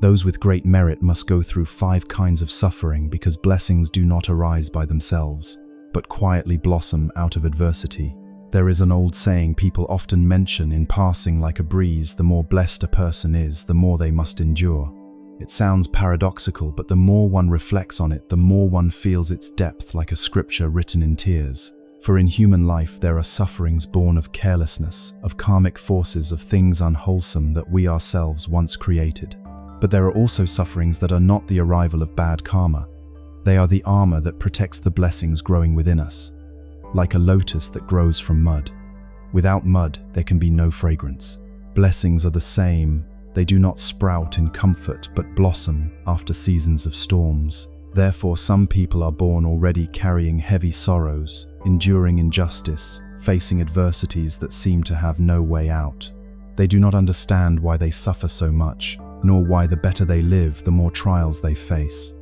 Those with great merit must go through 5 kinds of suffering because blessings do not arise by themselves, but quietly blossom out of adversity. There is an old saying people often mention in passing like a breeze: the more blessed a person is, the more they must endure. It sounds paradoxical, but the more one reflects on it, the more one feels its depth, like a scripture written in tears. For in human life there are sufferings born of carelessness, of karmic forces, of things unwholesome that we ourselves once created. But there are also sufferings that are not the arrival of bad karma. They are the armor that protects the blessings growing within us, like a lotus that grows from mud. Without mud, there can be no fragrance. Blessings are the same. They do not sprout in comfort, but blossom after seasons of storms. Therefore, some people are born already carrying heavy sorrows, enduring injustice, facing adversities that seem to have no way out. They do not understand why they suffer so much, nor why the better they live, the more trials they face.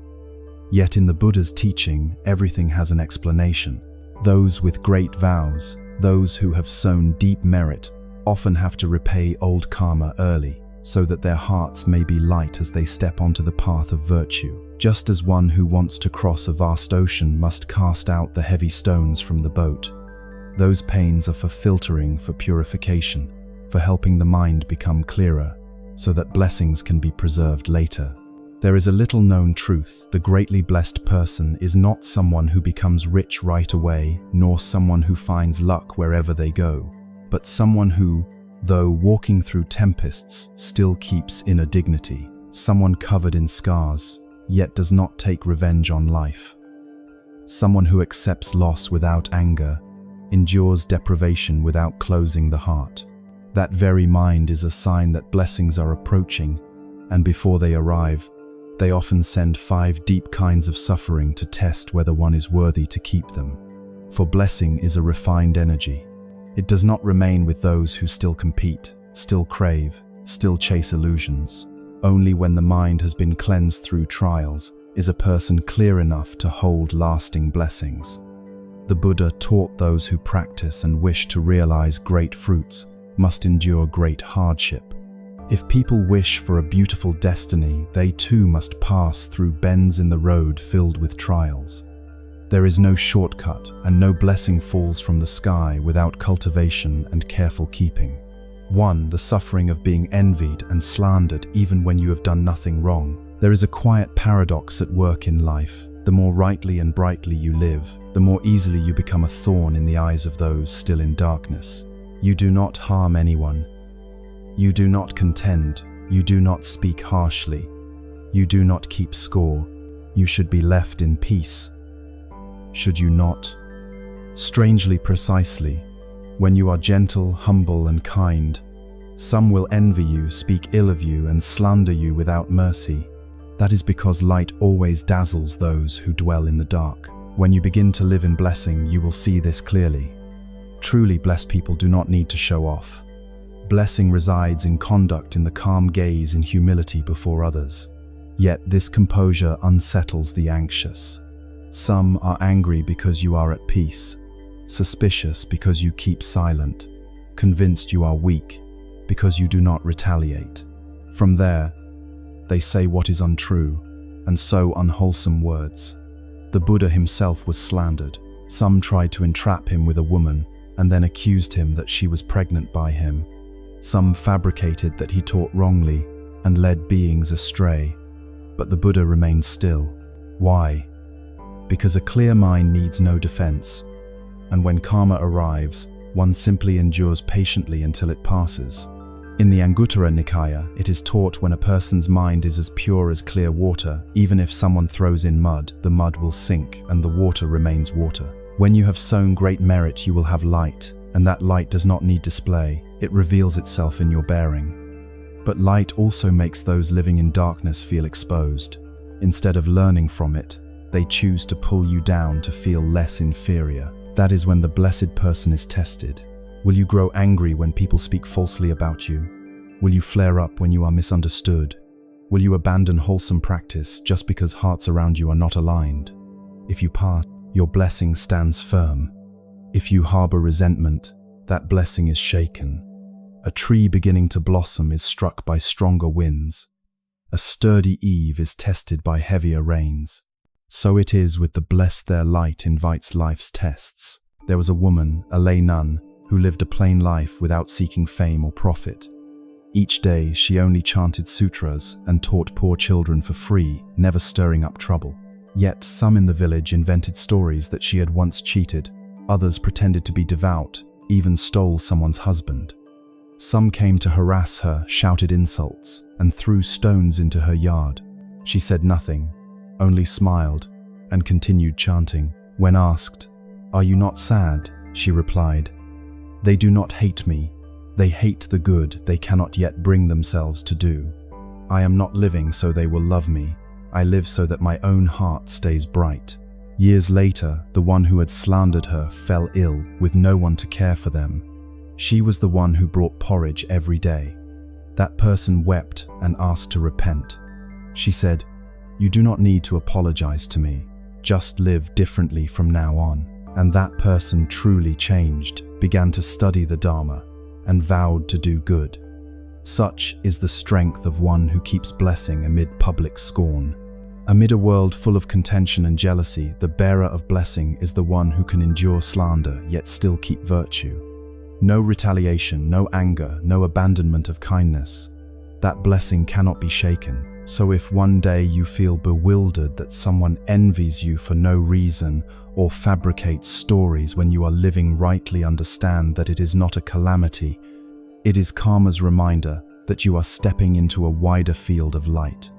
Yet in the Buddha's teaching, everything has an explanation. Those with great vows, those who have sown deep merit, often have to repay old karma early, so that their hearts may be light as they step onto the path of virtue. Just as one who wants to cross a vast ocean must cast out the heavy stones from the boat. Those pains are for filtering, for purification, for helping the mind become clearer, so that blessings can be preserved later. There is a little known truth: the greatly blessed person is not someone who becomes rich right away, nor someone who finds luck wherever they go, but someone who, though walking through tempests, still keeps inner dignity. Someone covered in scars, yet does not take revenge on life. Someone who accepts loss without anger, endures deprivation without closing the heart. That very mind is a sign that blessings are approaching, and before they arrive, they often send 5 deep kinds of suffering to test whether one is worthy to keep them. For blessing is a refined energy. It does not remain with those who still compete, still crave, still chase illusions. Only when the mind has been cleansed through trials is a person clear enough to hold lasting blessings. The Buddha taught those who practice and wish to realize great fruits must endure great hardship. If people wish for a beautiful destiny, they too must pass through bends in the road filled with trials. There is no shortcut, and no blessing falls from the sky without cultivation and careful keeping. 1. The suffering of being envied and slandered even when you have done nothing wrong. There is a quiet paradox at work in life. The more rightly and brightly you live, the more easily you become a thorn in the eyes of those still in darkness. You do not harm anyone. You do not contend. You do not speak harshly. You do not keep score. You should be left in peace. Should you not? Strangely precisely, when you are gentle, humble, and kind, some will envy you, speak ill of you, and slander you without mercy. That is because light always dazzles those who dwell in the dark. When you begin to live in blessing, you will see this clearly. Truly blessed people do not need to show off. Blessing resides in conduct, in the calm gaze, in humility before others. Yet this composure unsettles the anxious. Some are angry because you are at peace, suspicious because you keep silent, convinced you are weak because you do not retaliate. From there, they say what is untrue, and sow unwholesome words. The Buddha himself was slandered. Some tried to entrap him with a woman and then accused him that she was pregnant by him. Some fabricated that he taught wrongly and led beings astray. But the Buddha remained still. Why? Because a clear mind needs no defense, and when karma arrives, one simply endures patiently until it passes. In the Anguttara Nikaya, it is taught when a person's mind is as pure as clear water, even if someone throws in mud, the mud will sink and the water remains water. When you have sown great merit, you will have light, and that light does not need display. It reveals itself in your bearing. But light also makes those living in darkness feel exposed. Instead of learning from it, they choose to pull you down to feel less inferior. That is when the blessed person is tested. Will you grow angry when people speak falsely about you? Will you flare up when you are misunderstood? Will you abandon wholesome practice just because hearts around you are not aligned? If you pass, your blessing stands firm. If you harbor resentment, that blessing is shaken. A tree beginning to blossom is struck by stronger winds, A sturdy eave is tested by heavier rains. So it is with the blessed, their light invites life's tests. There was a woman, a lay nun, who lived a plain life without seeking fame or profit. Each day she only chanted sutras and taught poor children for free, never stirring up trouble. Yet some in the village invented stories that she had once cheated. Others pretended to be devout, even stole someone's husband. Some came to harass her, shouted insults, and threw stones into her yard. She said nothing, only smiled, and continued chanting. When asked, "Are you not sad?" she replied, "They do not hate me. They hate the good they cannot yet bring themselves to do. I am not living so they will love me. I live so that my own heart stays bright." Years later, the one who had slandered her fell ill with no one to care for them. She was the one who brought porridge every day. That person wept and asked to repent. She said, "You do not need to apologize to me. Just live differently from now on." And that person truly changed, began to study the Dharma, and vowed to do good. Such is the strength of one who keeps blessing amid public scorn. Amid a world full of contention and jealousy, the bearer of blessing is the one who can endure slander yet still keep virtue. No retaliation, no anger, no abandonment of kindness. That blessing cannot be shaken. So if one day you feel bewildered that someone envies you for no reason or fabricates stories when you are living rightly, understand that it is not a calamity. It is karma's reminder that you are stepping into a wider field of light.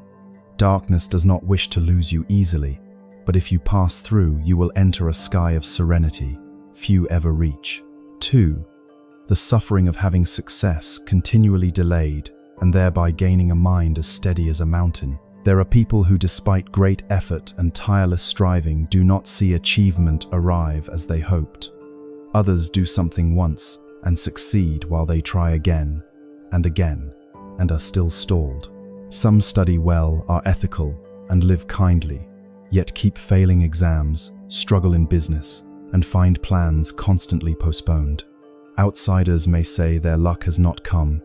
Darkness does not wish to lose you easily, but if you pass through, you will enter a sky of serenity few ever reach. 2. The suffering of having success continually delayed and thereby gaining a mind as steady as a mountain. There are people who, despite great effort and tireless striving, do not see achievement arrive as they hoped. Others do something once and succeed while they try again and again and are still stalled. Some study well, are ethical, and live kindly, yet keep failing exams, struggle in business, and find plans constantly postponed. Outsiders may say their luck has not come,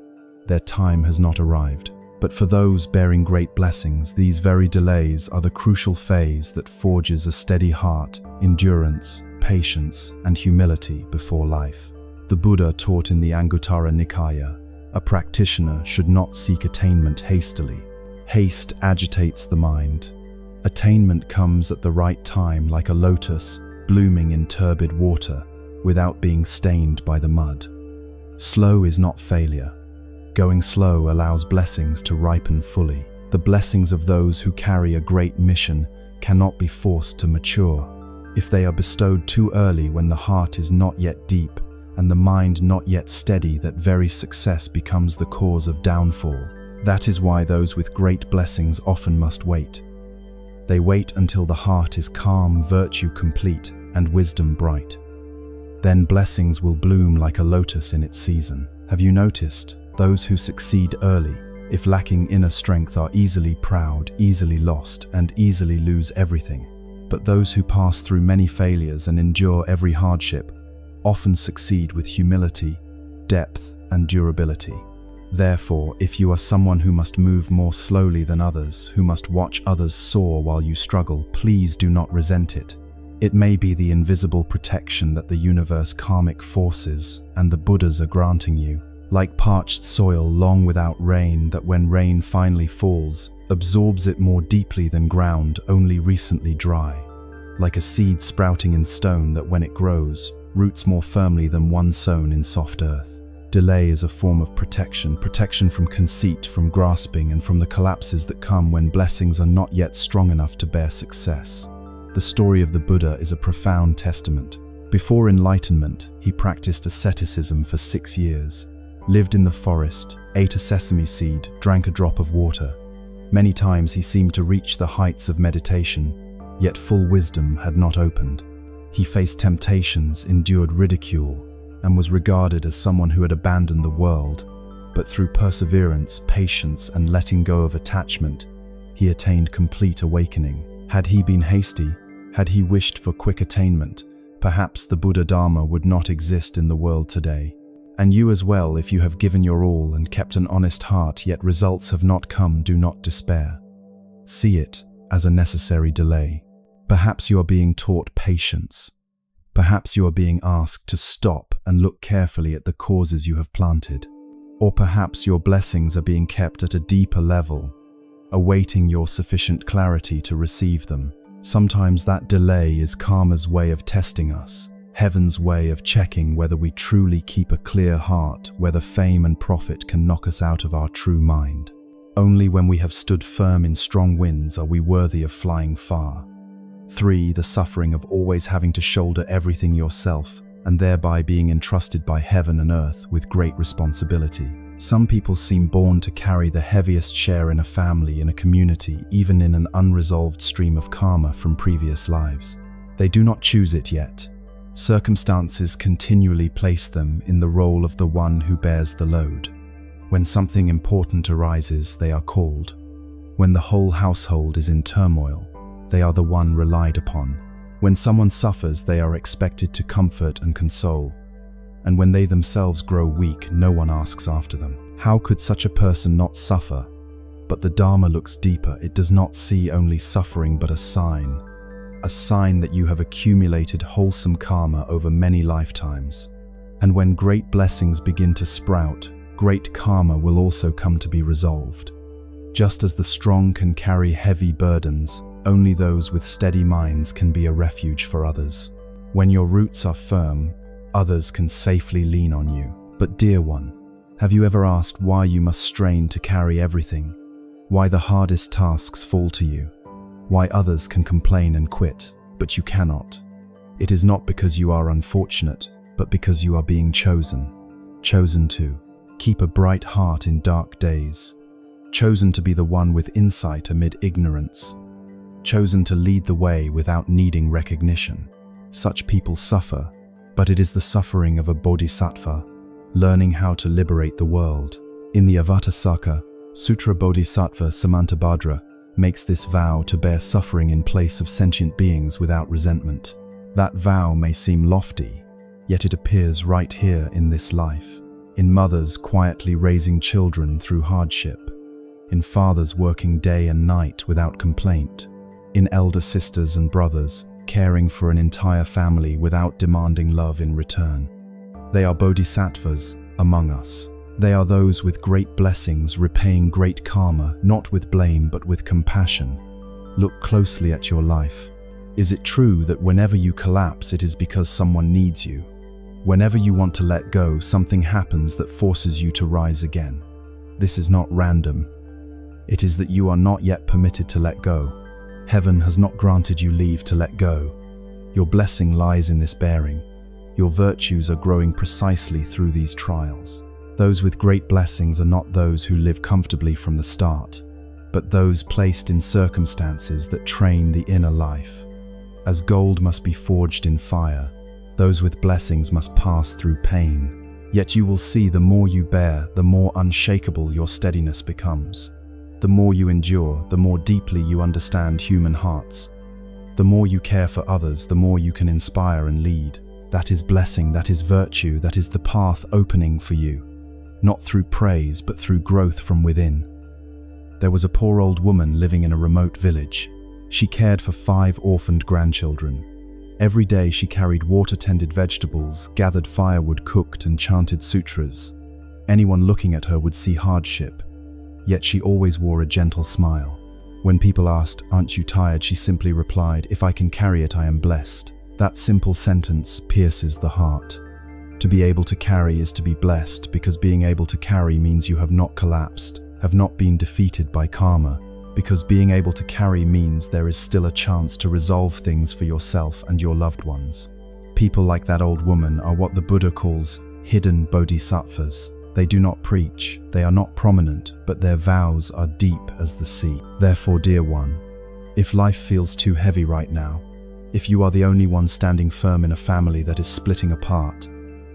their time has not arrived. But for those bearing great blessings, these very delays are the crucial phase that forges a steady heart, endurance, patience, and humility before life. The Buddha taught in the Anguttara Nikaya, a practitioner should not seek attainment hastily. Haste agitates the mind. Attainment comes at the right time, like a lotus blooming in turbid water, without being stained by the mud. Slow is not failure. Going slow allows blessings to ripen fully. The blessings of those who carry a great mission cannot be forced to mature. If they are bestowed too early when the heart is not yet deep and the mind not yet steady, that very success becomes the cause of downfall. That is why those with great blessings often must wait. They wait until the heart is calm, virtue complete, and wisdom bright. Then blessings will bloom like a lotus in its season. Have you noticed? Those who succeed early, if lacking inner strength, are easily proud, easily lost, and easily lose everything. But those who pass through many failures and endure every hardship often succeed with humility, depth, and durability. Therefore, if you are someone who must move more slowly than others, who must watch others soar while you struggle, please do not resent it. It may be the invisible protection that the universe, karmic forces, and the Buddhas are granting you. Like parched soil long without rain, that when rain finally falls, absorbs it more deeply than ground only recently dry. Like a seed sprouting in stone that when it grows, roots more firmly than one sown in soft earth. Delay is a form of protection from conceit, from grasping, and from the collapses that come when blessings are not yet strong enough to bear success. The story of the Buddha is a profound testament. Before enlightenment, he practiced asceticism for 6 years. Lived in the forest, ate a sesame seed, drank a drop of water. Many times he seemed to reach the heights of meditation, yet full wisdom had not opened. He faced temptations, endured ridicule, and was regarded as someone who had abandoned the world. But through perseverance, patience, and letting go of attachment, he attained complete awakening. Had he been hasty, had he wished for quick attainment, perhaps the Buddha Dharma would not exist in the world today. And you as well, if you have given your all and kept an honest heart, yet results have not come, do not despair. See it as a necessary delay. Perhaps you are being taught patience. Perhaps you are being asked to stop and look carefully at the causes you have planted. Or perhaps your blessings are being kept at a deeper level, awaiting your sufficient clarity to receive them. Sometimes that delay is karma's way of testing us, heaven's way of checking whether we truly keep a clear heart, whether fame and profit can knock us out of our true mind. Only when we have stood firm in strong winds are we worthy of flying far. 3. The suffering of always having to shoulder everything yourself, and thereby being entrusted by heaven and earth with great responsibility. Some people seem born to carry the heaviest share in a family, in a community, even in an unresolved stream of karma from previous lives. They do not choose it yet. Circumstances continually place them in the role of the one who bears the load. When something important arises, they are called. When the whole household is in turmoil, they are the one relied upon. When someone suffers, they are expected to comfort and console. And when they themselves grow weak, no one asks after them. How could such a person not suffer? But the Dharma looks deeper. It does not see only suffering, but a sign that you have accumulated wholesome karma over many lifetimes. And when great blessings begin to sprout, great karma will also come to be resolved. Just as the strong can carry heavy burdens, only those with steady minds can be a refuge for others. When your roots are firm, others can safely lean on you. But dear one, have you ever asked why you must strain to carry everything? Why the hardest tasks fall to you? Why others can complain and quit, but you cannot? It is not because you are unfortunate, but because you are being chosen. Chosen to keep a bright heart in dark days. Chosen to be the one with insight amid ignorance. Chosen to lead the way without needing recognition. Such people suffer, but it is the suffering of a bodhisattva, learning how to liberate the world. In the Avatasaka Sutra, Bodhisattva Samantabhadra makes this vow to bear suffering in place of sentient beings without resentment. That vow may seem lofty, yet it appears right here in this life. In mothers quietly raising children through hardship. In fathers working day and night without complaint. In elder sisters and brothers caring for an entire family without demanding love in return. They are bodhisattvas among us. They are those with great blessings repaying great karma, not with blame but with compassion. Look closely at your life. Is it true that whenever you collapse, it is because someone needs you? Whenever you want to let go, something happens that forces you to rise again. This is not random. It is that you are not yet permitted to let go. Heaven has not granted you leave to let go. Your blessing lies in this bearing. Your virtues are growing precisely through these trials. Those with great blessings are not those who live comfortably from the start, but those placed in circumstances that train the inner life. As gold must be forged in fire, those with blessings must pass through pain. Yet you will see the more you bear, the more unshakable your steadiness becomes. The more you endure, the more deeply you understand human hearts. The more you care for others, the more you can inspire and lead. That is blessing, that is virtue, that is the path opening for you. Not through praise, but through growth from within. There was a poor old woman living in a remote village. She cared for 5 orphaned grandchildren. Every day she carried water-tended vegetables, gathered firewood, cooked and chanted sutras. Anyone looking at her would see hardship, yet she always wore a gentle smile. When people asked, "Aren't you tired?" she simply replied, "If I can carry it, I am blessed." That simple sentence pierces the heart. To be able to carry is to be blessed, because being able to carry means you have not collapsed, have not been defeated by karma, because being able to carry means there is still a chance to resolve things for yourself and your loved ones. People like that old woman are what the Buddha calls hidden bodhisattvas. They do not preach, they are not prominent, but their vows are deep as the sea. Therefore, dear one, if life feels too heavy right now, if you are the only one standing firm in a family that is splitting apart,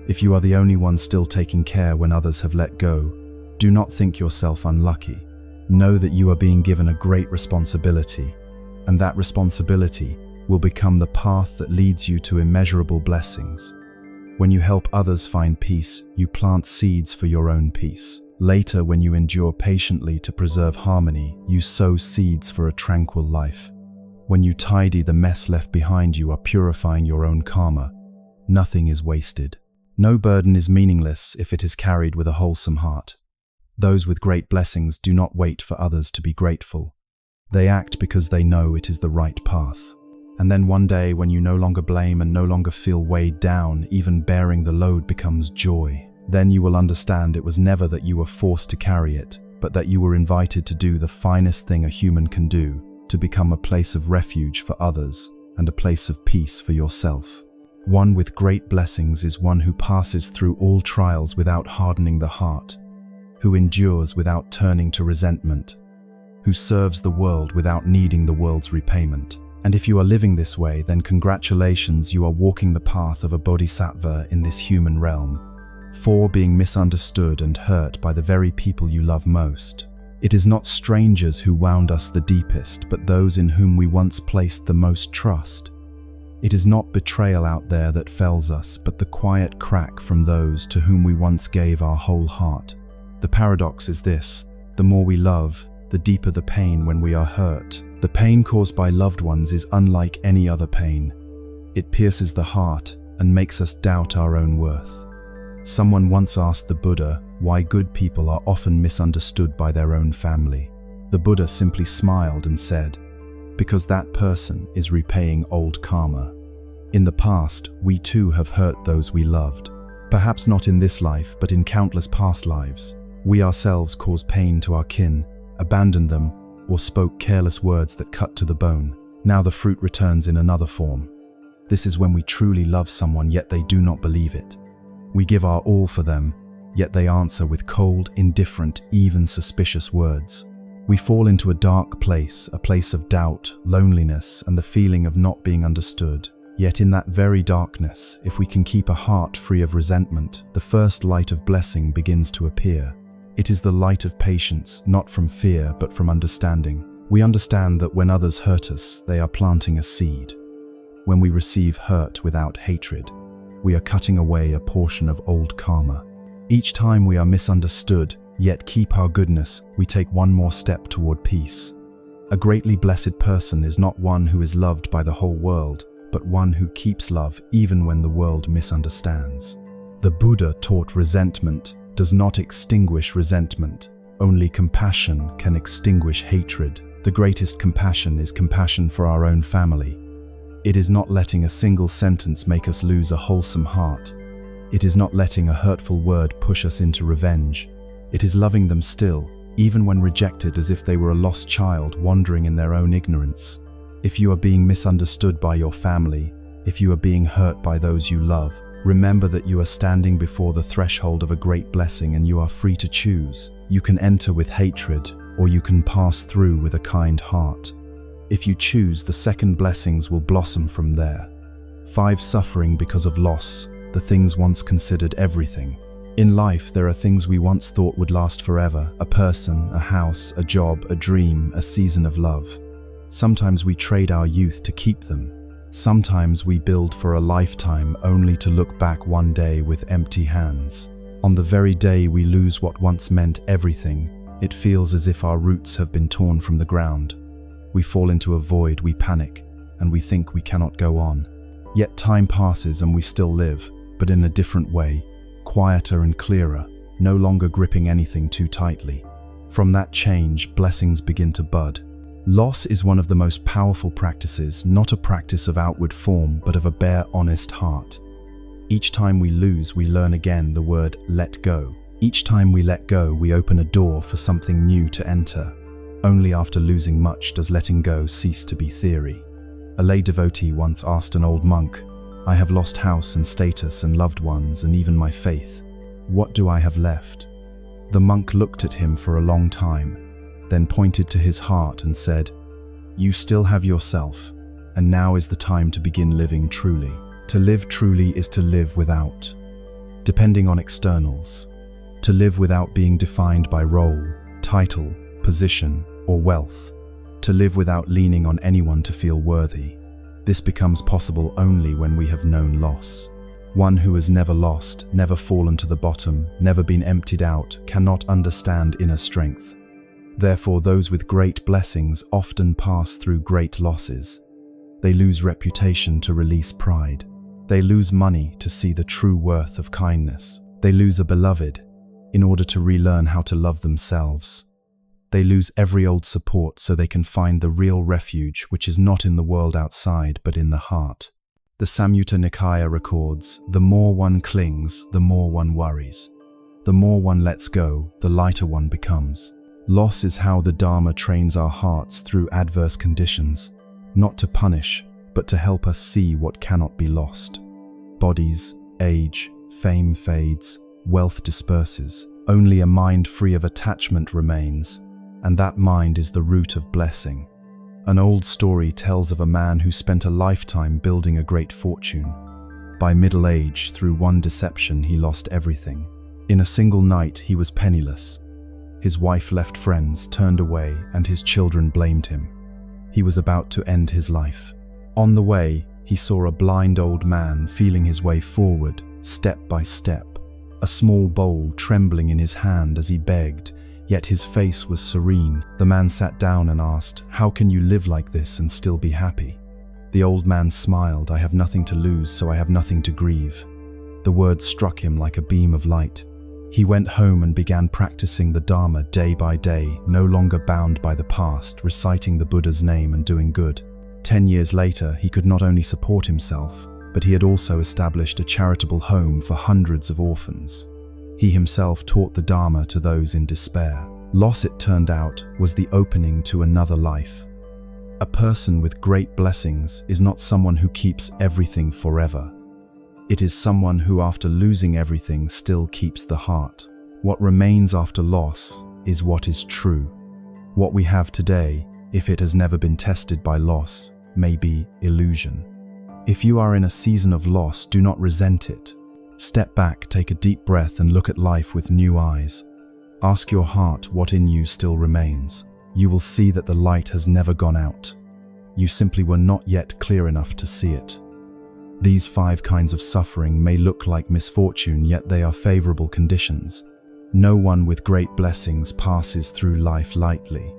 if you are the only one still taking care when others have let go, do not think yourself unlucky. Know that you are being given a great responsibility, and that responsibility will become the path that leads you to immeasurable blessings. When you help others find peace, you plant seeds for your own peace. Later, when you endure patiently to preserve harmony, you sow seeds for a tranquil life. When you tidy the mess left behind, you are purifying your own karma. Nothing is wasted. No burden is meaningless if it is carried with a wholesome heart. Those with great blessings do not wait for others to be grateful. They act because they know it is the right path. And then one day, when you no longer blame and no longer feel weighed down, even bearing the load becomes joy. Then you will understand it was never that you were forced to carry it, but that you were invited to do the finest thing a human can do, to become a place of refuge for others and a place of peace for yourself. One with great blessings is one who passes through all trials without hardening the heart, who endures without turning to resentment, who serves the world without needing the world's repayment. And if you are living this way, then congratulations, you are walking the path of a bodhisattva in this human realm. For being misunderstood and hurt by the very people you love most. It is not strangers who wound us the deepest, but those in whom we once placed the most trust. It is not betrayal out there that fells us, but the quiet crack from those to whom we once gave our whole heart. The paradox is this: the more we love, the deeper the pain when we are hurt. The pain caused by loved ones is unlike any other pain. It pierces the heart and makes us doubt our own worth. Someone once asked the Buddha why good people are often misunderstood by their own family. The Buddha simply smiled and said, "Because that person is repaying old karma. In the past, we too have hurt those we loved. Perhaps not in this life, but in countless past lives. We ourselves caused pain to our kin, abandoned them, or spoke careless words that cut to the bone. Now the fruit returns in another form. This is when we truly love someone, yet they do not believe it. We give our all for them, yet they answer with cold, indifferent, even suspicious words. We fall into a dark place, a place of doubt, loneliness, and the feeling of not being understood. Yet in that very darkness, if we can keep a heart free of resentment, the first light of blessing begins to appear. It is the light of patience, not from fear, but from understanding. We understand that when others hurt us, they are planting a seed. When we receive hurt without hatred, we are cutting away a portion of old karma. Each time we are misunderstood, yet keep our goodness, we take one more step toward peace. A greatly blessed person is not one who is loved by the whole world, but one who keeps love even when the world misunderstands. The Buddha taught resentment does not extinguish resentment. Only compassion can extinguish hatred. The greatest compassion is compassion for our own family. It is not letting a single sentence make us lose a wholesome heart. It is not letting a hurtful word push us into revenge. It is loving them still, even when rejected, as if they were a lost child wandering in their own ignorance. If you are being misunderstood by your family, if you are being hurt by those you love, remember that you are standing before the threshold of a great blessing and you are free to choose. You can enter with hatred, or you can pass through with a kind heart. If you choose, the second blessings will blossom from there. 5. Suffering because of loss, the things once considered everything. In life, there are things we once thought would last forever: a person, a house, a job, a dream, a season of love. Sometimes we trade our youth to keep them. Sometimes we build for a lifetime only to look back one day with empty hands. On the very day we lose what once meant everything, it feels as if our roots have been torn from the ground. We fall into a void, we panic, and we think we cannot go on. Yet time passes and we still live, but in a different way, quieter and clearer, no longer gripping anything too tightly. From that change, blessings begin to bud. Loss is one of the most powerful practices, not a practice of outward form, but of a bare, honest heart. Each time we lose, we learn again the word let go. Each time we let go, we open a door for something new to enter. Only after losing much does letting go cease to be theory. A lay devotee once asked an old monk, "I have lost house and status and loved ones and even my faith. What do I have left?" The monk looked at him for a long time, then pointed to his heart and said, "You still have yourself, and now is the time to begin living truly." To live truly is to live without depending on externals. To live without being defined by role, title, position, or wealth. To live without leaning on anyone to feel worthy. This becomes possible only when we have known loss. One who has never lost, never fallen to the bottom, never been emptied out, cannot understand inner strength. Therefore, those with great blessings often pass through great losses. They lose reputation to release pride. They lose money to see the true worth of kindness. They lose a beloved in order to relearn how to love themselves. They lose every old support so they can find the real refuge, which is not in the world outside, but in the heart. The Samyutta Nikaya records, the more one clings, the more one worries. The more one lets go, the lighter one becomes. Loss is how the Dharma trains our hearts through adverse conditions, not to punish, but to help us see what cannot be lost. Bodies age, fame fades, wealth disperses. Only a mind free of attachment remains, and that mind is the root of blessing. An old story tells of a man who spent a lifetime building a great fortune. By middle age, through one deception, he lost everything. In a single night, he was penniless. His wife left friends, turned away, and his children blamed him. He was about to end his life. On the way, he saw a blind old man feeling his way forward, step by step, a small bowl trembling in his hand as he begged, yet his face was serene. The man sat down and asked, "How can you live like this and still be happy?" The old man smiled, "I have nothing to lose, so I have nothing to grieve." The words struck him like a beam of light. He went home and began practicing the Dharma day by day, no longer bound by the past, reciting the Buddha's name and doing good. 10 years later, he could not only support himself, but he had also established a charitable home for hundreds of orphans. He himself taught the Dharma to those in despair. Loss, it turned out, was the opening to another life. A person with great blessings is not someone who keeps everything forever. It is someone who, after losing everything, still keeps the heart. What remains after loss is what is true. What we have today, if it has never been tested by loss, may be illusion. If you are in a season of loss, do not resent it. Step back, take a deep breath, and look at life with new eyes. Ask your heart what in you still remains. You will see that the light has never gone out. You simply were not yet clear enough to see it. These 5 kinds of suffering may look like misfortune, yet they are favorable conditions. No one with great blessings passes through life lightly.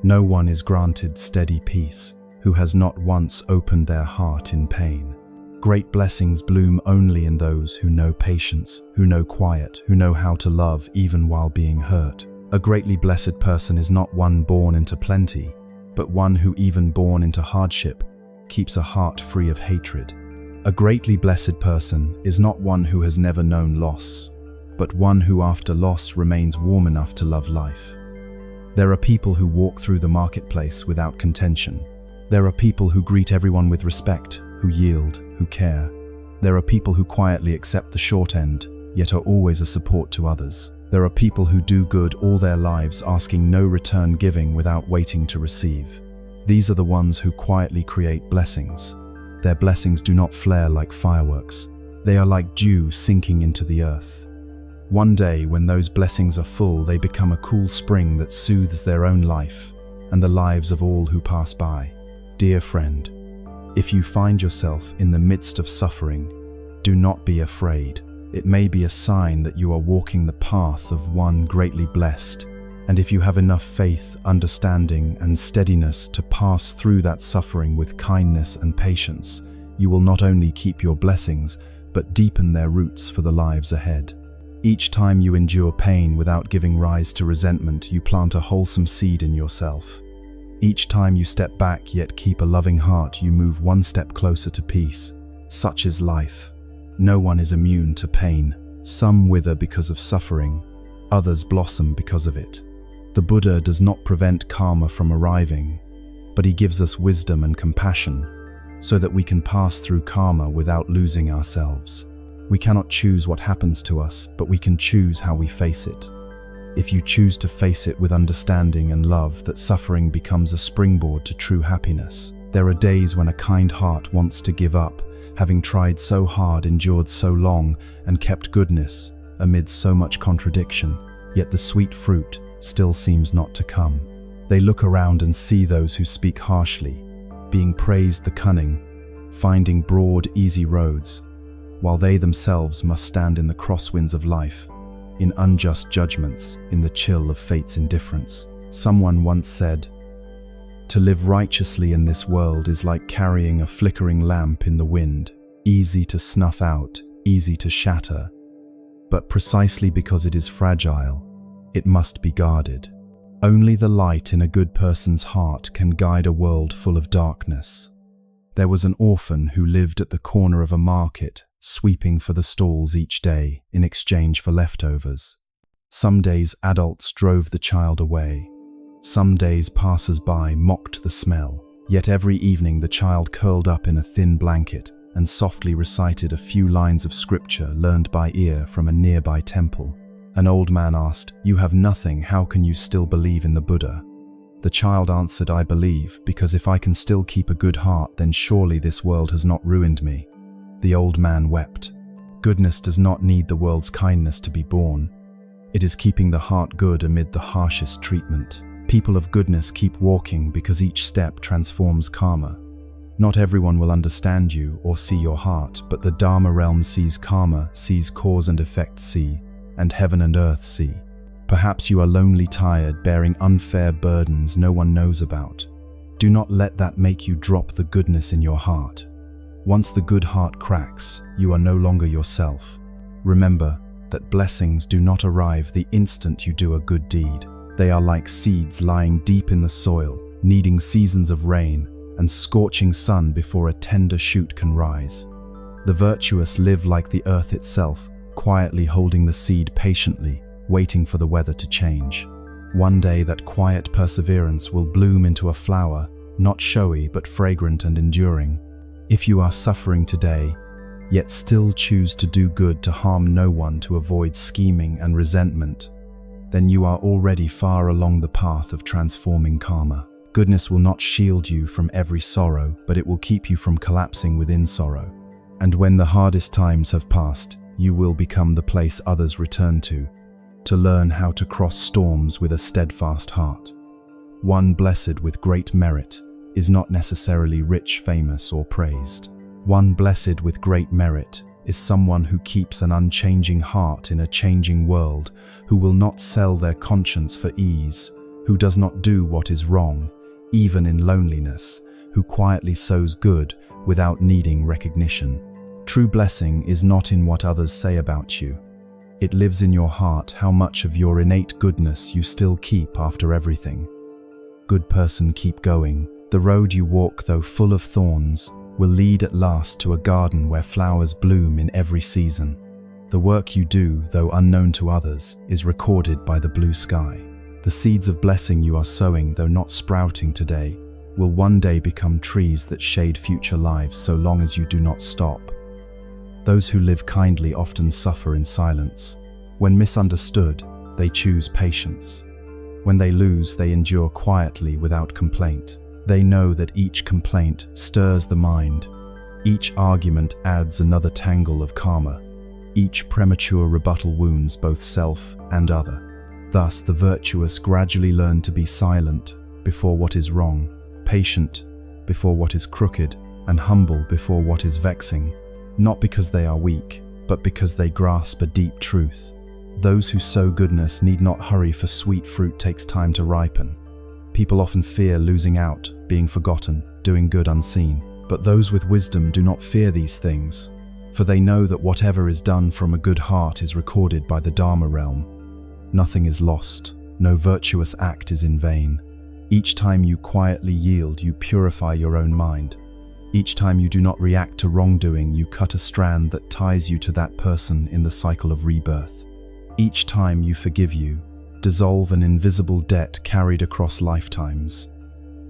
No one is granted steady peace who has not once opened their heart in pain. Great blessings bloom only in those who know patience, who know quiet, who know how to love even while being hurt. A greatly blessed person is not one born into plenty, but one who, even born into hardship, keeps a heart free of hatred. A greatly blessed person is not one who has never known loss, but one who after loss remains warm enough to love life. There are people who walk through the marketplace without contention. There are people who greet everyone with respect, who yield, who care. There are people who quietly accept the short end, yet are always a support to others. There are people who do good all their lives, asking no return, giving without waiting to receive. These are the ones who quietly create blessings. Their blessings do not flare like fireworks. They are like dew sinking into the earth. One day, when those blessings are full, they become a cool spring that soothes their own life and the lives of all who pass by. Dear friend, if you find yourself in the midst of suffering, do not be afraid. It may be a sign that you are walking the path of one greatly blessed, and if you have enough faith, understanding, and steadiness to pass through that suffering with kindness and patience, you will not only keep your blessings, but deepen their roots for the lives ahead. Each time you endure pain without giving rise to resentment, you plant a wholesome seed in yourself. Each time you step back yet keep a loving heart, you move one step closer to peace. Such is life. No one is immune to pain. Some wither because of suffering, others blossom because of it. The Buddha does not prevent karma from arriving, but he gives us wisdom and compassion so that we can pass through karma without losing ourselves. We cannot choose what happens to us, but we can choose how we face it. If you choose to face it with understanding and love, that suffering becomes a springboard to true happiness. There are days when a kind heart wants to give up, having tried so hard, endured so long, and kept goodness amid so much contradiction, yet the sweet fruit still seems not to come. They look around and see those who speak harshly, being praised the cunning, finding broad, easy roads. while they themselves must stand in the crosswinds of life, in unjust judgments, in the chill of fate's indifference. Someone once said, "To live righteously in this world is like carrying a flickering lamp in the wind, easy to snuff out, easy to shatter. But precisely because it is fragile, it must be guarded. Only the light in a good person's heart can guide a world full of darkness." There was an orphan who lived at the corner of a market, sweeping for the stalls each day in exchange for leftovers. Some days adults drove the child away. Some days passers-by mocked the smell. Yet every evening the child curled up in a thin blanket and softly recited a few lines of scripture learned by ear from a nearby temple. An old man asked, "You have nothing, how can you still believe in the Buddha?" The child answered, "I believe, because if I can still keep a good heart, then surely this world has not ruined me." The old man wept. Goodness does not need the world's kindness to be born. It is keeping the heart good amid the harshest treatment. People of goodness keep walking because each step transforms karma. Not everyone will understand you or see your heart, but the Dharma realm sees karma, sees cause and effect see, and heaven and earth see. Perhaps you are lonely, tired, bearing unfair burdens no one knows about. Do not let that make you drop the goodness in your heart. Once the good heart cracks, you are no longer yourself. Remember that blessings do not arrive the instant you do a good deed. They are like seeds lying deep in the soil, needing seasons of rain and scorching sun before a tender shoot can rise. The virtuous live like the earth itself, quietly holding the seed patiently, waiting for the weather to change. One day that quiet perseverance will bloom into a flower, not showy but fragrant and enduring. If you are suffering today, yet still choose to do good, to harm no one, to avoid scheming and resentment, then you are already far along the path of transforming karma. Goodness will not shield you from every sorrow, but it will keep you from collapsing within sorrow. And when the hardest times have passed, you will become the place others return to learn how to cross storms with a steadfast heart. One blessed with great merit is not necessarily rich, famous, or praised. One blessed with great merit is someone who keeps an unchanging heart in a changing world, who will not sell their conscience for ease, who does not do what is wrong, even in loneliness, who quietly sows good without needing recognition. True blessing is not in what others say about you. It lives in your heart, how much of your innate goodness you still keep after everything. Good person, keep going. The road you walk, though full of thorns, will lead at last to a garden where flowers bloom in every season. The work you do, though unknown to others, is recorded by the blue sky. The seeds of blessing you are sowing, though not sprouting today, will one day become trees that shade future lives so long as you do not stop. Those who live kindly often suffer in silence. When misunderstood, they choose patience. When they lose, they endure quietly without complaint. They know that each complaint stirs the mind. Each argument adds another tangle of karma. Each premature rebuttal wounds both self and other. Thus, the virtuous gradually learn to be silent before what is wrong, patient before what is crooked, and humble before what is vexing. Not because they are weak, but because they grasp a deep truth. Those who sow goodness need not hurry, for sweet fruit takes time to ripen. People often fear losing out, being forgotten, doing good unseen. But those with wisdom do not fear these things, for they know that whatever is done from a good heart is recorded by the Dharma realm. Nothing is lost, no virtuous act is in vain. Each time you quietly yield, you purify your own mind. Each time you do not react to wrongdoing, you cut a strand that ties you to that person in the cycle of rebirth. Each time you forgive, you dissolve an invisible debt carried across lifetimes.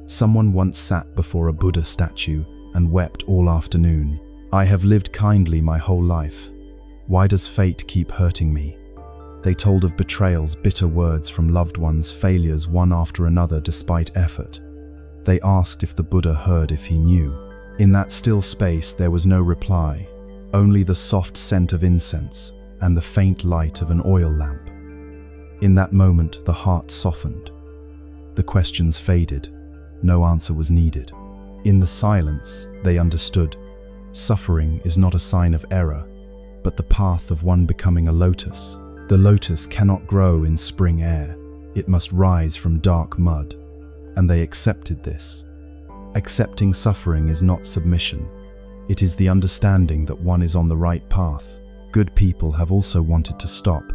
Someone once sat before a Buddha statue and wept all afternoon. "I have lived kindly my whole life. Why does fate keep hurting me?" They told of betrayals, bitter words from loved ones, failures one after another despite effort. They asked if the Buddha heard, if he knew. In that still space there was no reply, only the soft scent of incense and the faint light of an oil lamp. In that moment the heart softened. The questions faded. No answer was needed. In the silence they understood. Suffering is not a sign of error, but the path of one becoming a lotus. The lotus cannot grow in spring air. It must rise from dark mud. And they accepted this. Accepting suffering is not submission. It is the understanding that one is on the right path. Good people have also wanted to stop.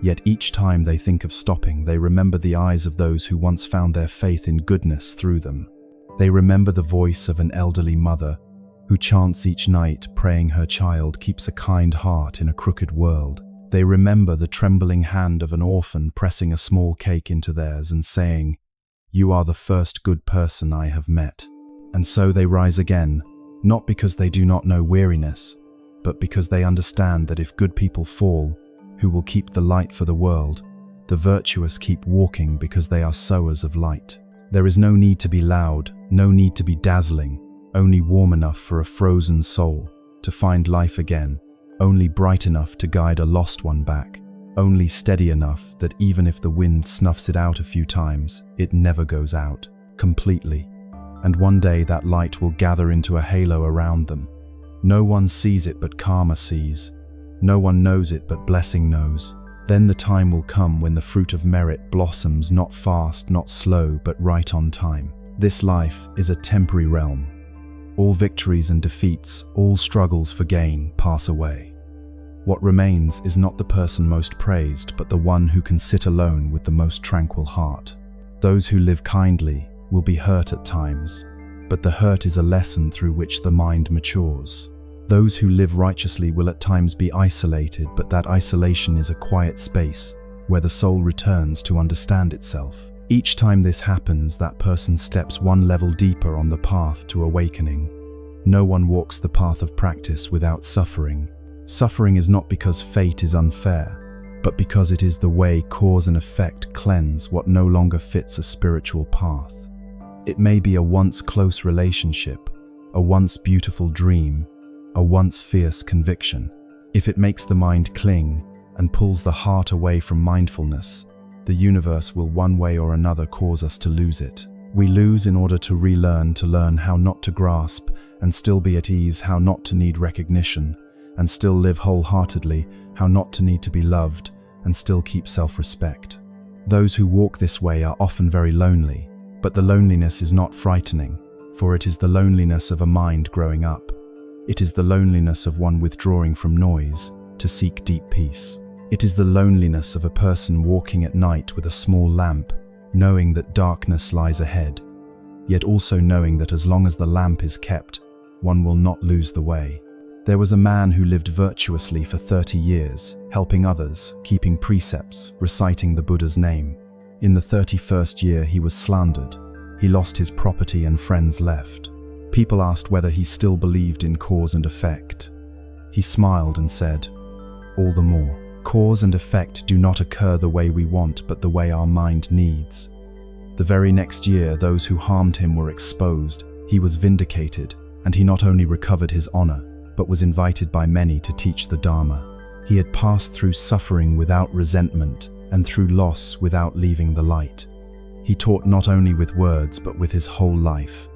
Yet each time they think of stopping, they remember the eyes of those who once found their faith in goodness through them. They remember the voice of an elderly mother who chants each night, praying her child keeps a kind heart in a crooked world. They remember the trembling hand of an orphan pressing a small cake into theirs and saying, "You are the first good person I have met." And so they rise again, not because they do not know weariness, but because they understand that if good people fall, who will keep the light for the world? The virtuous keep walking because they are sowers of light. There is no need to be loud, no need to be dazzling, only warm enough for a frozen soul to find life again, only bright enough to guide a lost one back, only steady enough that even if the wind snuffs it out a few times, it never goes out completely. And one day that light will gather into a halo around them. No one sees it but karma sees. No one knows it but blessing knows. Then the time will come when the fruit of merit blossoms, not fast, not slow, but right on time. This life is a temporary realm. All victories and defeats, all struggles for gain pass away. What remains is not the person most praised, but the one who can sit alone with the most tranquil heart. Those who live kindly will be hurt at times, but the hurt is a lesson through which the mind matures. Those who live righteously will at times be isolated, but that isolation is a quiet space where the soul returns to understand itself. Each time this happens, that person steps one level deeper on the path to awakening. No one walks the path of practice without suffering. Suffering is not because fate is unfair, but because it is the way cause and effect cleanse what no longer fits a spiritual path. It may be a once close relationship, a once beautiful dream, a once fierce conviction. If it makes the mind cling and pulls the heart away from mindfulness, the universe will one way or another cause us to lose it. We lose in order to relearn, to learn how not to grasp and still be at ease, how not to need recognition and still live wholeheartedly, how not to need to be loved and still keep self-respect. Those who walk this way are often very lonely, but the loneliness is not frightening, for it is the loneliness of a mind growing up. It is the loneliness of one withdrawing from noise to seek deep peace. It is the loneliness of a person walking at night with a small lamp, knowing that darkness lies ahead, yet also knowing that as long as the lamp is kept, one will not lose the way. There was a man who lived virtuously for 30 years, helping others, keeping precepts, reciting the Buddha's name. In the 31st year he was slandered. He lost his property and friends left. People asked whether he still believed in cause and effect. He smiled and said, "All the more. Cause and effect do not occur the way we want, but the way our mind needs." The very next year, those who harmed him were exposed. He was vindicated, and he not only recovered his honor, but was invited by many to teach the Dharma. He had passed through suffering without resentment, and through loss without leaving the light. He taught not only with words, but with his whole life.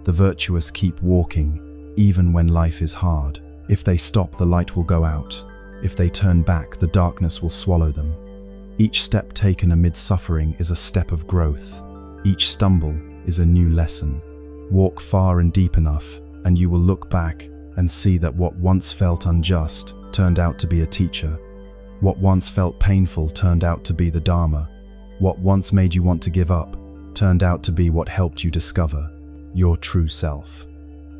The virtuous keep walking, even when life is hard. If they stop, the light will go out. If they turn back, the darkness will swallow them. Each step taken amid suffering is a step of growth. Each stumble is a new lesson. Walk far and deep enough, and you will look back and see that what once felt unjust turned out to be a teacher. What once felt painful turned out to be the Dharma. What once made you want to give up turned out to be what helped you discover your true self.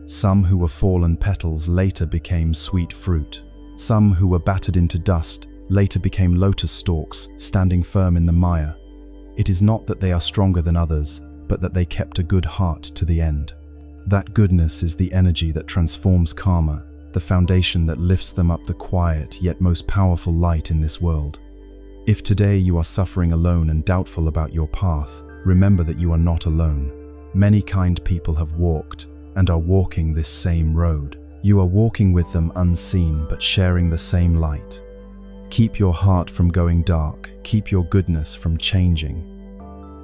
Some who were fallen petals later became sweet fruit. Some who were battered into dust later became lotus stalks, standing firm in the mire. It is not that they are stronger than others, but that they kept a good heart to the end. That goodness is the energy that transforms karma, the foundation that lifts them up the quiet yet most powerful light in this world. If today you are suffering alone and doubtful about your path, remember that you are not alone. Many kind people have walked and are walking this same road. You are walking with them unseen, but sharing the same light. Keep your heart from going dark. Keep your goodness from changing.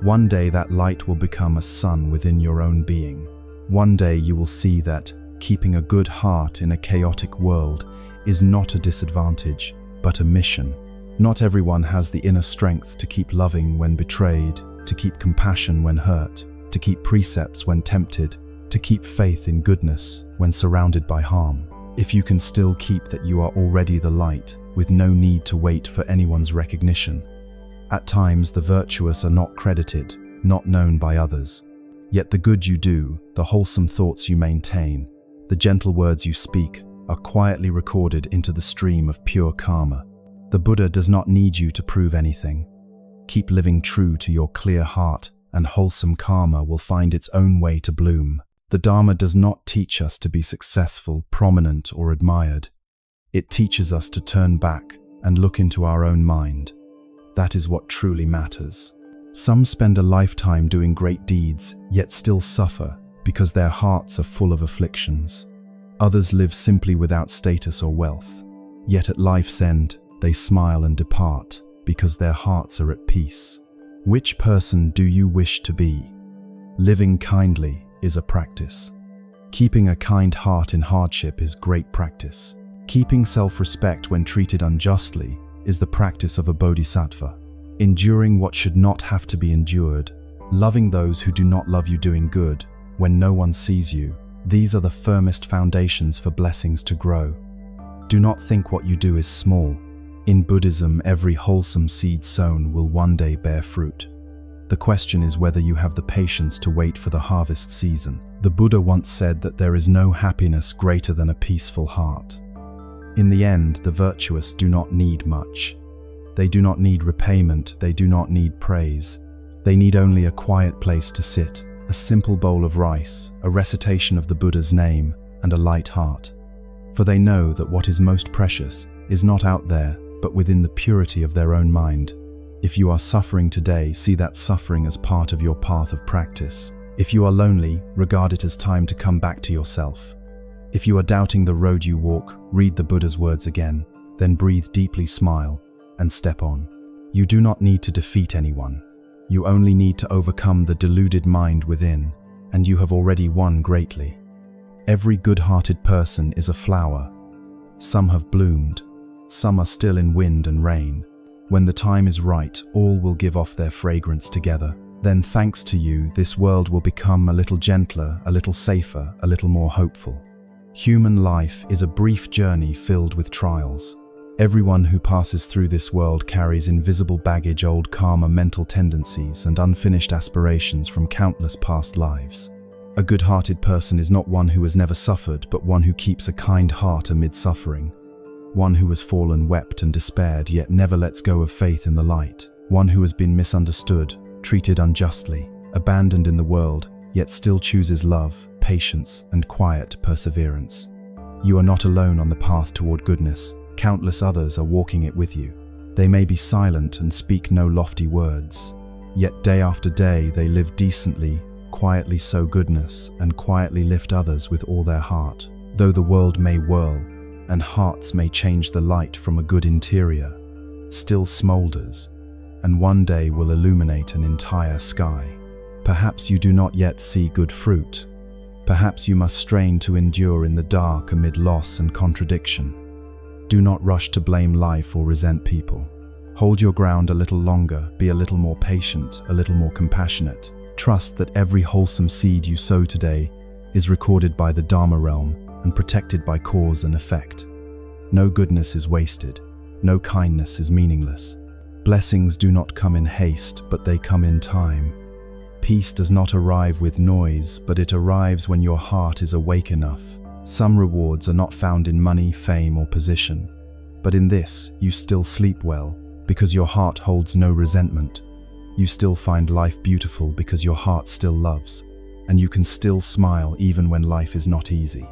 One day that light will become a sun within your own being. One day you will see that keeping a good heart in a chaotic world is not a disadvantage, but a mission. Not everyone has the inner strength to keep loving when betrayed, to keep compassion when hurt, to keep precepts when tempted, to keep faith in goodness when surrounded by harm. If you can still keep that, you are already the light, with no need to wait for anyone's recognition. At times, the virtuous are not credited, not known by others. Yet the good you do, the wholesome thoughts you maintain, the gentle words you speak, are quietly recorded into the stream of pure karma. The Buddha does not need you to prove anything. Keep living true to your clear heart, and wholesome karma will find its own way to bloom. The Dharma does not teach us to be successful, prominent, or admired. It teaches us to turn back and look into our own mind. That is what truly matters. Some spend a lifetime doing great deeds, yet still suffer because their hearts are full of afflictions. Others live simply without status or wealth, yet at life's end, they smile and depart because their hearts are at peace. Which person do you wish to be? Living kindly is a practice. Keeping a kind heart in hardship is great practice. Keeping self-respect when treated unjustly is the practice of a bodhisattva. Enduring what should not have to be endured, loving those who do not love you, doing good when no one sees you, these are the firmest foundations for blessings to grow. Do not think what you do is small. In Buddhism, every wholesome seed sown will one day bear fruit. The question is whether you have the patience to wait for the harvest season. The Buddha once said that there is no happiness greater than a peaceful heart. In the end, the virtuous do not need much. They do not need repayment, they do not need praise. They need only a quiet place to sit, a simple bowl of rice, a recitation of the Buddha's name, and a light heart. For they know that what is most precious is not out there, but within the purity of their own mind. If you are suffering today, see that suffering as part of your path of practice. If you are lonely, regard it as time to come back to yourself. If you are doubting the road you walk, read the Buddha's words again, then breathe deeply, smile, and step on. You do not need to defeat anyone. You only need to overcome the deluded mind within, and you have already won greatly. Every good-hearted person is a flower. Some have bloomed, some are still in wind and rain. When the time is right, all will give off their fragrance together. Then, thanks to you, this world will become a little gentler, a little safer, a little more hopeful. Human life is a brief journey filled with trials. Everyone who passes through this world carries invisible baggage, old karma, mental tendencies, and unfinished aspirations from countless past lives. A good-hearted person is not one who has never suffered, but one who keeps a kind heart amid suffering. One who has fallen, wept, and despaired, yet never lets go of faith in the light. One who has been misunderstood, treated unjustly, abandoned in the world, yet still chooses love, patience, and quiet perseverance. You are not alone on the path toward goodness. Countless others are walking it with you. They may be silent and speak no lofty words, yet day after day they live decently, quietly sow goodness, and quietly lift others with all their heart. Though the world may whirl, and hearts may change, the light from a good interior still smolders, and one day will illuminate an entire sky. Perhaps you do not yet see good fruit. Perhaps you must strain to endure in the dark amid loss and contradiction. Do not rush to blame life or resent people. Hold your ground a little longer, be a little more patient, a little more compassionate. Trust that every wholesome seed you sow today is recorded by the Dharma realm and protected by cause and effect. No goodness is wasted. No kindness is meaningless. Blessings do not come in haste, but they come in time. Peace does not arrive with noise, but it arrives when your heart is awake enough. Some rewards are not found in money, fame, or position, but in this you still sleep well, because your heart holds no resentment. You still find life beautiful because your heart still loves, and you can still smile even when life is not easy.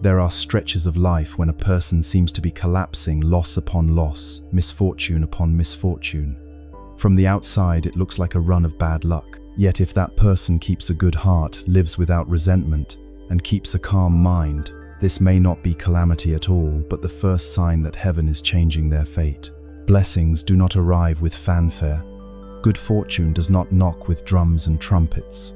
There are stretches of life when a person seems to be collapsing, loss upon loss, misfortune upon misfortune. From the outside, it looks like a run of bad luck. Yet if that person keeps a good heart, lives without resentment, and keeps a calm mind, this may not be calamity at all, but the first sign that heaven is changing their fate. Blessings do not arrive with fanfare. Good fortune does not knock with drums and trumpets.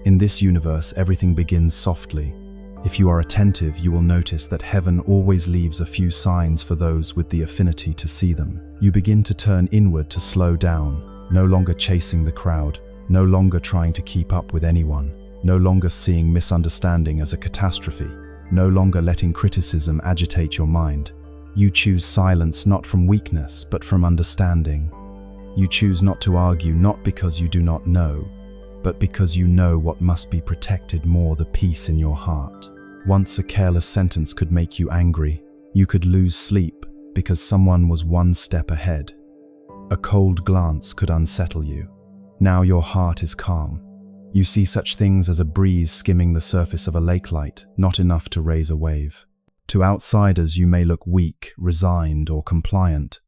In this universe, everything begins softly. If you are attentive, you will notice that heaven always leaves a few signs for those with the affinity to see them. You begin to turn inward to slow down, no longer chasing the crowd, no longer trying to keep up with anyone, no longer seeing misunderstanding as a catastrophe, no longer letting criticism agitate your mind. You choose silence not from weakness, but from understanding. You choose not to argue, not because you do not know, but because you know what must be protected more, the peace in your heart. Once a careless sentence could make you angry. You could lose sleep because someone was one step ahead. A cold glance could unsettle you. Now your heart is calm. You see such things as a breeze skimming the surface of a lake light, not enough to raise a wave. To outsiders you may look weak, resigned, or compliant.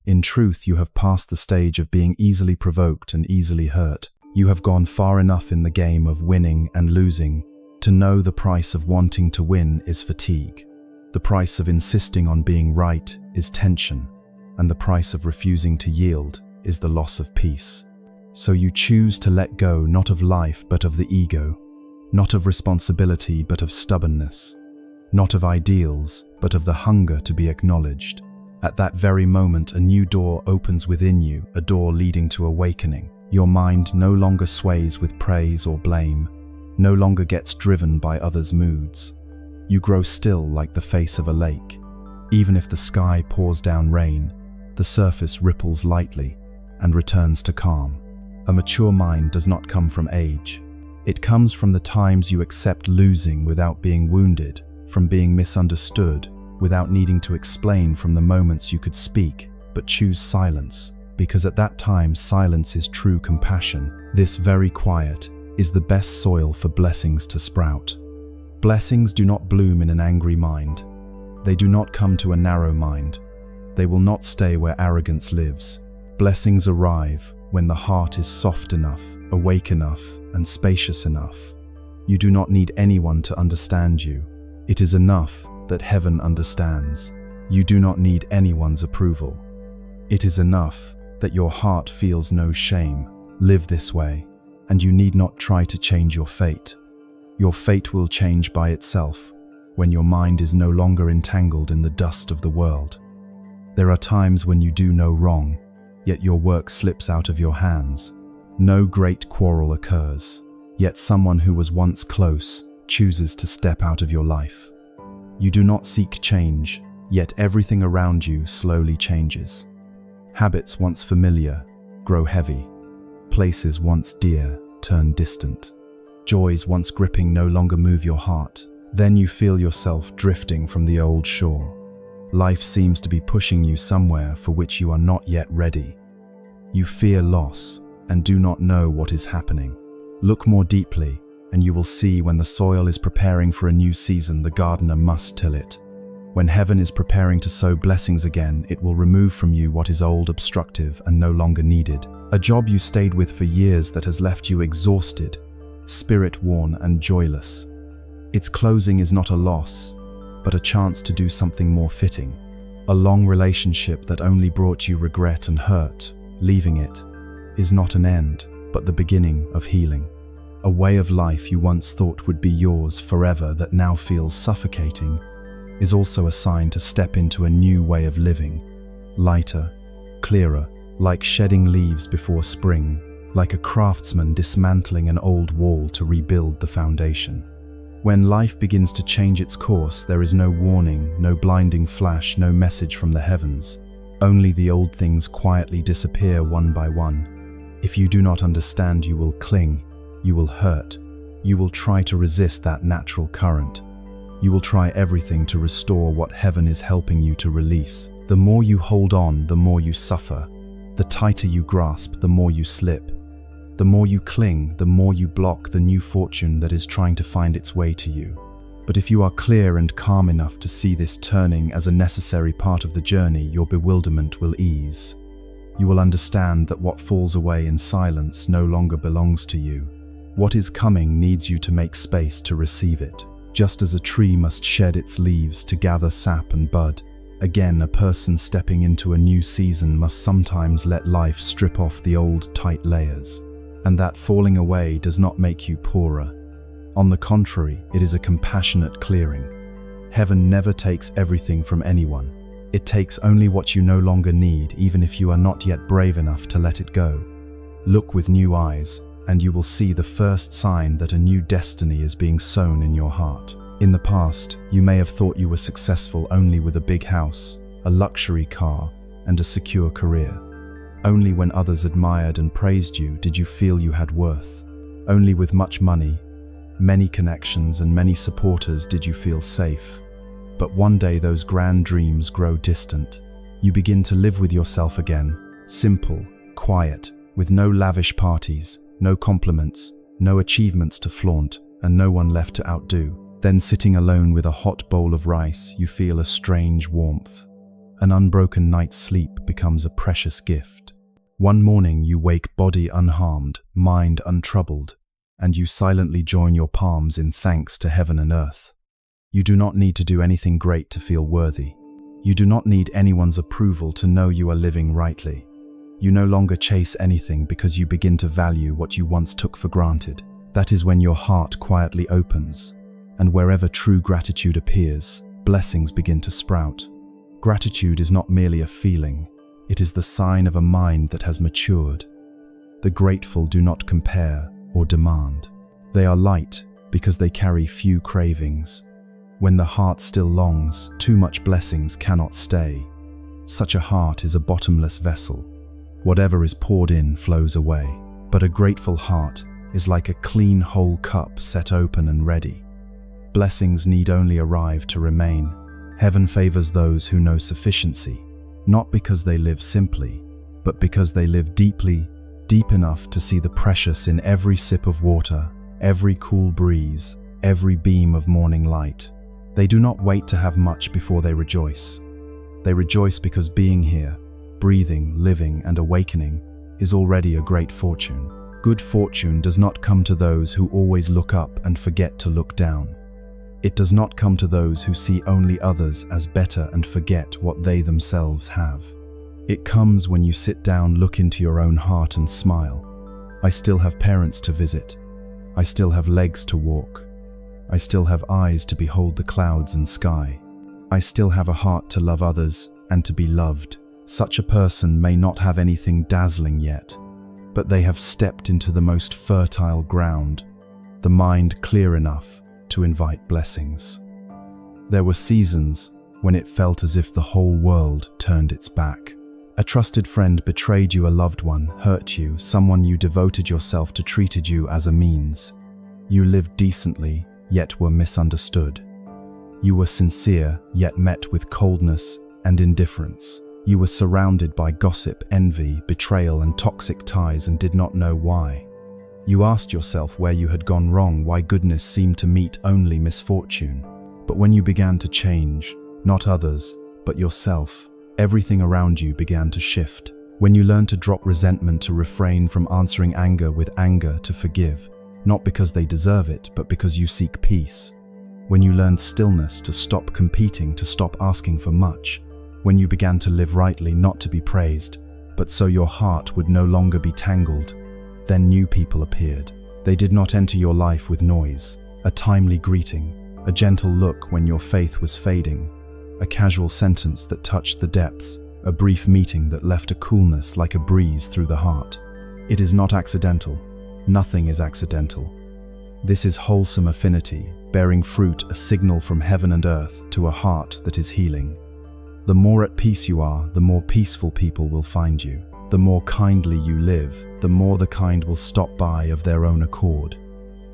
In truth, you have passed the stage of being easily provoked and easily hurt. You have gone far enough in the game of winning and losing to know the price of wanting to win is fatigue. The price of insisting on being right is tension, and the price of refusing to yield is the loss of peace. So you choose to let go not of life but of the ego, not of responsibility but of stubbornness, not of ideals but of the hunger to be acknowledged. At that very moment, a new door opens within you, a door leading to awakening. Your mind no longer sways with praise or blame, no longer gets driven by others' moods. You grow still like the face of a lake. Even if the sky pours down rain, the surface ripples lightly and returns to calm. A mature mind does not come from age. It comes from the times you accept losing without being wounded, from being misunderstood without needing to explain, from the moments you could speak but choose silence, because at that time silence is true compassion. This very quiet is the best soil for blessings to sprout. Blessings do not bloom in an angry mind. They do not come to a narrow mind. They will not stay where arrogance lives. Blessings arrive when the heart is soft enough, awake enough, and spacious enough. You do not need anyone to understand you. It is enough that heaven understands. You do not need anyone's approval. It is enough that your heart feels no shame. Live this way, and you need not try to change your fate. Your fate will change by itself when your mind is no longer entangled in the dust of the world. There are times when you do no wrong, yet your work slips out of your hands. No great quarrel occurs, yet someone who was once close chooses to step out of your life. You do not seek change, yet everything around you slowly changes. Habits once familiar grow heavy. Places once dear turn distant. Joys once gripping no longer move your heart. Then you feel yourself drifting from the old shore. Life seems to be pushing you somewhere for which you are not yet ready. You fear loss and do not know what is happening. Look more deeply, and you will see when the soil is preparing for a new season, the gardener must till it. When heaven is preparing to sow blessings again, it will remove from you what is old, obstructive, and no longer needed. A job you stayed with for years that has left you exhausted, spirit-worn, and joyless. Its closing is not a loss, but a chance to do something more fitting. A long relationship that only brought you regret and hurt, leaving it, is not an end, but the beginning of healing. A way of life you once thought would be yours forever that now feels suffocating is also a sign to step into a new way of living. Lighter, clearer, like shedding leaves before spring, like a craftsman dismantling an old wall to rebuild the foundation. When life begins to change its course, there is no warning, no blinding flash, no message from the heavens. Only the old things quietly disappear one by one. If you do not understand, you will cling, you will hurt, you will try to resist that natural current. You will try everything to restore what heaven is helping you to release. The more you hold on, the more you suffer. The tighter you grasp, the more you slip. The more you cling, the more you block the new fortune that is trying to find its way to you. But if you are clear and calm enough to see this turning as a necessary part of the journey, your bewilderment will ease. You will understand that what falls away in silence no longer belongs to you. What is coming needs you to make space to receive it. Just as a tree must shed its leaves to gather sap and bud, again, a person stepping into a new season must sometimes let life strip off the old tight layers. And that falling away does not make you poorer. On the contrary, it is a compassionate clearing. Heaven never takes everything from anyone. It takes only what you no longer need, even if you are not yet brave enough to let it go. Look with new eyes, and you will see the first sign that a new destiny is being sown in your heart. In the past, you may have thought you were successful only with a big house, a luxury car, and a secure career. Only when others admired and praised you did you feel you had worth. Only with much money, many connections, and many supporters did you feel safe. But one day those grand dreams grow distant. You begin to live with yourself again, simple, quiet, with no lavish parties, no compliments, no achievements to flaunt, and no one left to outdo. Then sitting alone with a hot bowl of rice, you feel a strange warmth. An unbroken night's sleep becomes a precious gift. One morning you wake body unharmed, mind untroubled, and you silently join your palms in thanks to heaven and earth. You do not need to do anything great to feel worthy. You do not need anyone's approval to know you are living rightly. You no longer chase anything because you begin to value what you once took for granted. That is when your heart quietly opens, and wherever true gratitude appears, blessings begin to sprout. Gratitude is not merely a feeling, it is the sign of a mind that has matured. The grateful do not compare or demand. They are light because they carry few cravings. When the heart still longs, too much blessings cannot stay. Such a heart is a bottomless vessel. Whatever is poured in flows away. But a grateful heart is like a clean whole cup set open and ready. Blessings need only arrive to remain. Heaven favors those who know sufficiency, not because they live simply, but because they live deeply, deep enough to see the precious in every sip of water, every cool breeze, every beam of morning light. They do not wait to have much before they rejoice. They rejoice because being here, breathing, living, and awakening is already a great fortune. Good fortune does not come to those who always look up and forget to look down. It does not come to those who see only others as better and forget what they themselves have. It comes when you sit down, look into your own heart and smile. I still have parents to visit. I still have legs to walk. I still have eyes to behold the clouds and sky. I still have a heart to love others and to be loved. Such a person may not have anything dazzling yet, but they have stepped into the most fertile ground, the mind clear enough to invite blessings. There were seasons when it felt as if the whole world turned its back. A trusted friend betrayed you, a loved one hurt you, someone you devoted yourself to treated you as a means. You lived decently, yet were misunderstood. You were sincere, yet met with coldness and indifference. You were surrounded by gossip, envy, betrayal, and toxic ties and did not know why. You asked yourself where you had gone wrong, why goodness seemed to meet only misfortune. But when you began to change, not others, but yourself, everything around you began to shift. When you learned to drop resentment, to refrain from answering anger with anger, to forgive, not because they deserve it, but because you seek peace. When you learned stillness, to stop competing, to stop asking for much. When you began to live rightly, not to be praised, but so your heart would no longer be tangled. Then new people appeared. They did not enter your life with noise. A timely greeting, a gentle look when your faith was fading, a casual sentence that touched the depths, a brief meeting that left a coolness like a breeze through the heart. It is not accidental. Nothing is accidental. This is wholesome affinity, bearing fruit, a signal from heaven and earth to a heart that is healing. The more at peace you are, the more peaceful people will find you. The more kindly you live, the more the kind will stop by of their own accord.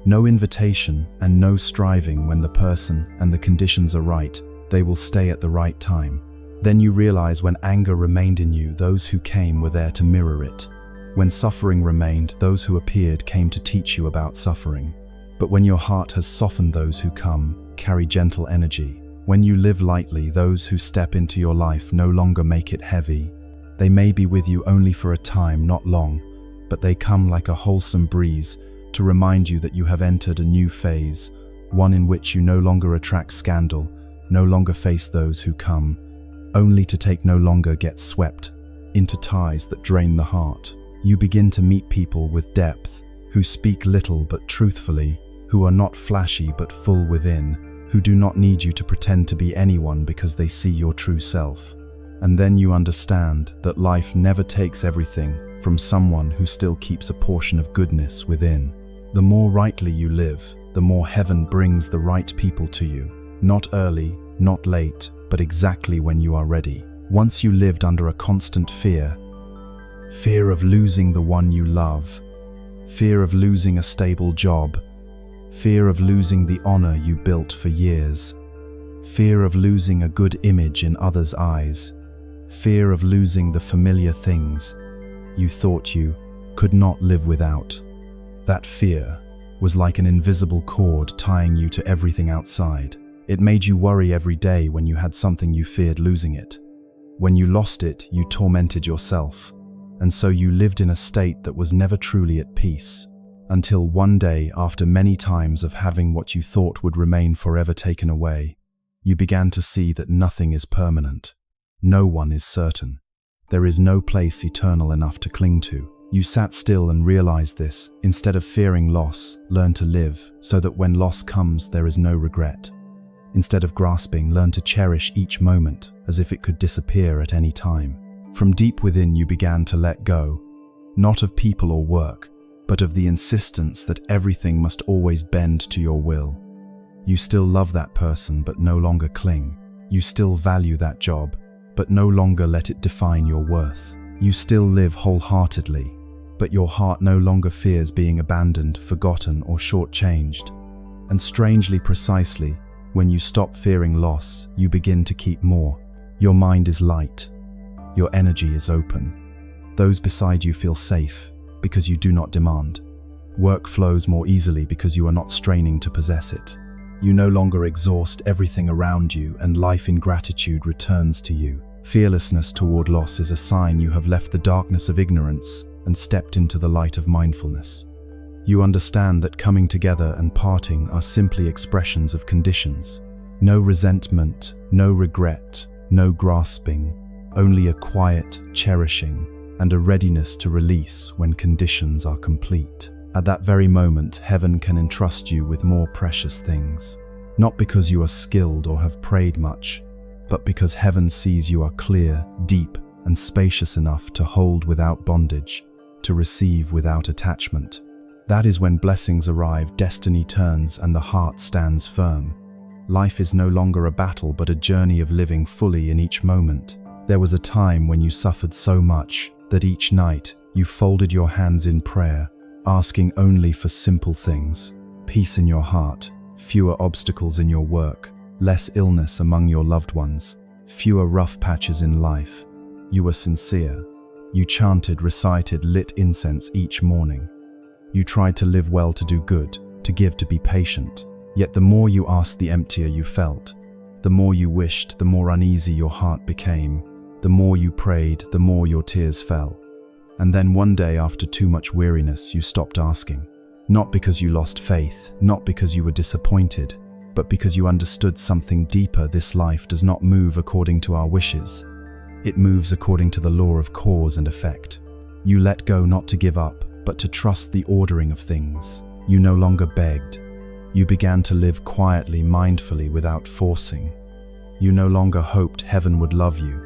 No invitation and no striving. When the person and the conditions are right, they will stay at the right time. Then you realize when anger remained in you, those who came were there to mirror it. When suffering remained, those who appeared came to teach you about suffering. But when your heart has softened, those who come carry gentle energy. When you live lightly, those who step into your life no longer make it heavy. They may be with you only for a time, not long, but they come like a wholesome breeze to remind you that you have entered a new phase, one in which you no longer attract scandal, no longer face those who come, only to take, no longer get swept into ties that drain the heart. You begin to meet people with depth, who speak little but truthfully, who are not flashy but full within, who do not need you to pretend to be anyone because they see your true self. And then you understand that life never takes everything from someone who still keeps a portion of goodness within. The more rightly you live, the more heaven brings the right people to you. Not early, not late, but exactly when you are ready. Once you lived under a constant fear of losing the one you love, fear of losing a stable job, fear of losing the honor you built for years, fear of losing a good image in others' eyes, fear of losing the familiar things you thought you could not live without. That fear was like an invisible cord tying you to everything outside. It made you worry every day when you had something you feared losing it. When you lost it, you tormented yourself, and so you lived in a state that was never truly at peace, until one day, after many times of having what you thought would remain forever taken away, you began to see that nothing is permanent. No one is certain. There is no place eternal enough to cling to. You sat still and realized this. Instead of fearing loss, learn to live, so that when loss comes, there is no regret. Instead of grasping, learn to cherish each moment as if it could disappear at any time. From deep within, you began to let go, not of people or work, but of the insistence that everything must always bend to your will. You still love that person, but no longer cling. You still value that job, but no longer let it define your worth. You still live wholeheartedly, but your heart no longer fears being abandoned, forgotten, or shortchanged. And strangely precisely, when you stop fearing loss, you begin to keep more. Your mind is light. Your energy is open. Those beside you feel safe because you do not demand. Work flows more easily because you are not straining to possess it. You no longer exhaust everything around you, and life in gratitude returns to you. Fearlessness toward loss is a sign you have left the darkness of ignorance and stepped into the light of mindfulness. You understand that coming together and parting are simply expressions of conditions. No resentment, no regret, no grasping, only a quiet cherishing and a readiness to release when conditions are complete. At that very moment, heaven can entrust you with more precious things, not because you are skilled or have prayed much, but because heaven sees you are clear, deep, and spacious enough to hold without bondage, to receive without attachment. That is when blessings arrive, destiny turns, and the heart stands firm. Life is no longer a battle, but a journey of living fully in each moment. There was a time when you suffered so much that each night you folded your hands in prayer, asking only for simple things: peace in your heart, fewer obstacles in your work, less illness among your loved ones, fewer rough patches in life. You were sincere. You chanted, recited, lit incense each morning. You tried to live well, to do good, to give, to be patient. Yet the more you asked, the emptier you felt. The more you wished, the more uneasy your heart became. The more you prayed, the more your tears fell. And then one day, after too much weariness, you stopped asking. Not because you lost faith, not because you were disappointed, but because you understood something deeper. This life does not move according to our wishes. It moves according to the law of cause and effect. You let go, not to give up, but to trust the ordering of things. You no longer begged. You began to live quietly, mindfully, without forcing. You no longer hoped heaven would love you.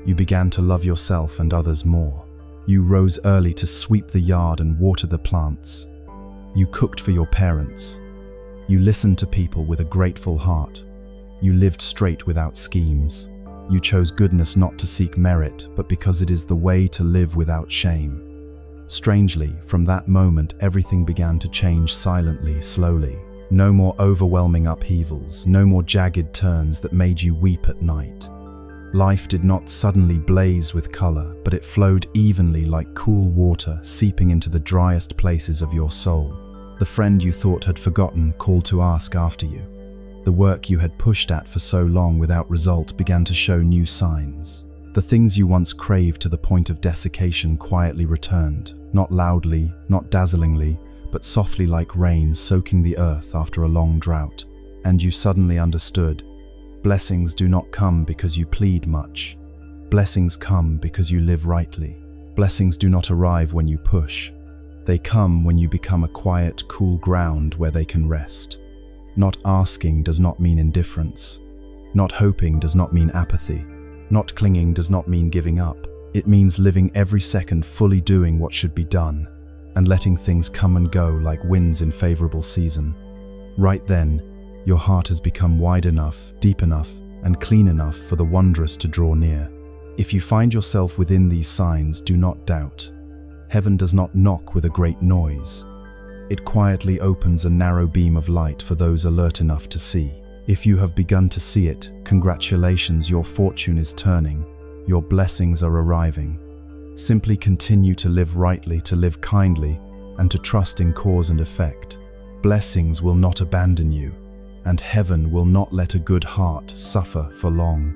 You began to love yourself and others more. You rose early to sweep the yard and water the plants. You cooked for your parents. You listened to people with a grateful heart. You lived straight without schemes. You chose goodness not to seek merit, but because it is the way to live without shame. Strangely, from that moment, everything began to change silently, slowly. No more overwhelming upheavals, no more jagged turns that made you weep at night. Life did not suddenly blaze with color, but it flowed evenly like cool water, seeping into the driest places of your soul. The friend you thought had forgotten called to ask after you. The work you had pushed at for so long without result began to show new signs. The things you once craved to the point of desiccation quietly returned, not loudly, not dazzlingly, but softly like rain soaking the earth after a long drought. And you suddenly understood. Blessings do not come because you plead much. Blessings come because you live rightly. Blessings do not arrive when you push. They come when you become a quiet, cool ground where they can rest. Not asking does not mean indifference. Not hoping does not mean apathy. Not clinging does not mean giving up. It means living every second fully doing what should be done, and letting things come and go like winds in favorable season. Right then, your heart has become wide enough, deep enough, and clean enough for the wondrous to draw near. If you find yourself within these signs, do not doubt. Heaven does not knock with a great noise. It quietly opens a narrow beam of light for those alert enough to see. If you have begun to see it, congratulations, your fortune is turning. Your blessings are arriving. Simply continue to live rightly, to live kindly, and to trust in cause and effect. Blessings will not abandon you, and heaven will not let a good heart suffer for long.